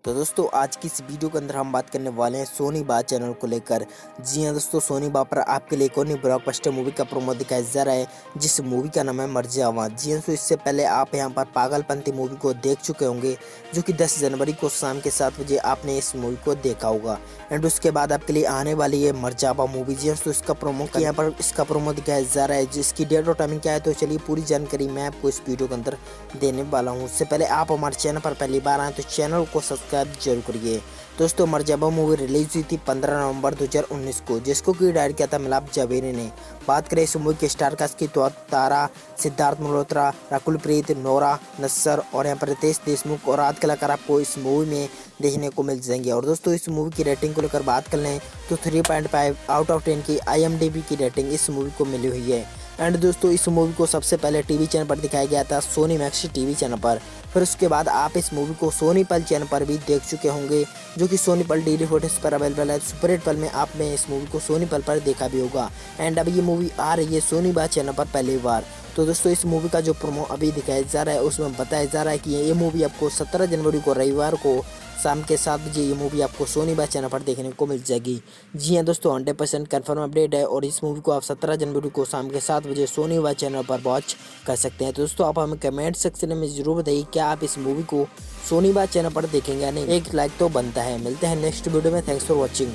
तो दोस्तों आज की इस वीडियो के अंदर हम बात करने वाले हैं सोनी बार चैनल को लेकर। जी हां दोस्तों, सोनी बार पर आपके लिए एक और नई ब्लॉकबस्टर मूवी का प्रोमो दिखाया जा रहा है जिस मूवी का नाम है मरजावान। जी हां दोस्तों, इससे पहले आप यहां पर पागलपंती मूवी को देख चुके होंगे जो कि 10 जनवरी को शाम के 7 बजे आपने इस मूवी को देखा होगा। एंड उसके बाद आपके लिए आने वाली है मरजावा मूवी। जी हां दोस्तों, इसका प्रोमो यहाँ पर इसका प्रोमो दिखाया जा रहा है जिसकी डेट और टाइमिंग क्या है तो चलिए पूरी जानकारी मैं आपको इस वीडियो के अंदर देने वाला हूँ। उससे पहले आप हमारे चैनल पर पहली बार आए तो चैनल को सब्सक्राइब जरूर करिए। दोस्तों मरजावा मूवी रिलीज हुई थी 15 नवंबर 2019 को, जिसको की डायरेक्ट किया था मिलाप जावेरी ने। बात करें इस मूवी के स्टार कास्ट की तो तारा, सिद्धार्थ मल्होत्रा, राकुल प्रीत, नोरा नस्सर और यहाँ पर रितेश देशमुख और आदि कलाकार आपको इस मूवी में देखने को मिल जाएंगे। और दोस्तों इस मूवी की रेटिंग को लेकर बात कर लें तो 3.5 आउट ऑफ 10 की IMDb की रेटिंग इस मूवी को मिली हुई है। एंड दोस्तों इस मूवी को सबसे पहले टीवी चैनल पर दिखाया गया था, सोनी मैक्स टीवी चैनल पर। फिर उसके बाद आप इस मूवी को सोनी पल चैनल पर भी देख चुके होंगे जो कि सोनी पल DD फुटेज पर अवेलेबल है। सुपर 8 पल में आपने इस मूवी को सोनी पल पर देखा भी होगा। एंड अब ये मूवी आ रही है सोनी बार चैनल पर पहली बार। तो दोस्तों इस मूवी का जो प्रोमो अभी दिखाया जा रहा है उसमें बताया जा रहा है कि ये मूवी आपको 17 जनवरी को रविवार को शाम के 7 बजे ये मूवी आपको सोनी बार चैनल पर देखने को मिल जाएगी। जी हाँ दोस्तों, 100% कन्फर्म अपडेट है और इस मूवी को आप 17 जनवरी को शाम के 7 बजे सोनी बार चैनल पर वॉच कर सकते हैं। तो दोस्तों आप हमें कमेंट सेक्शन में जरूर बताइए क्या आप इस मूवी को सोनी बार चैनल पर देखेंगे या नहीं। एक लाइक तो बनता है। मिलते हैं नेक्स्ट वीडियो में। Thanks for watching.